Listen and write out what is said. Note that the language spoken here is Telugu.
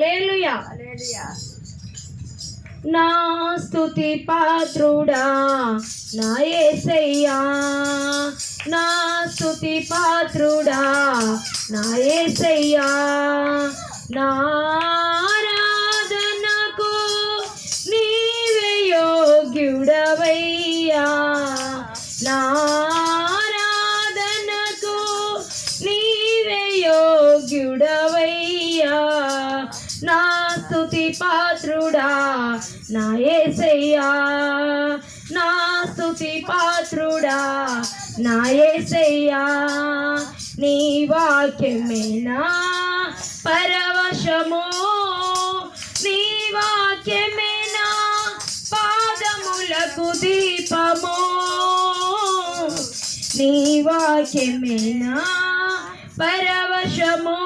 హల్లెలూయా. నా స్తుతి పాత్రుడా నా యేసయ్యా, నా స్తుతి పాత్రుడా నా యేసయ్యా, నా ఆరాధనకు నీవే యోగ్యుడవయ్యా, నా ఆరాధనకు నీవే యోగ్యుడవయ్యా, నా స్తుతి పాత్రుడా నా యేసయ్యా, నా స్తుతి పాత్రుడా నా యేసయ్యా, నీ వాక్యమేనా పరవశము, నీ వాక్యమేనా పాదములకు దీపము, నీ వాక్యమేనా పరవశము,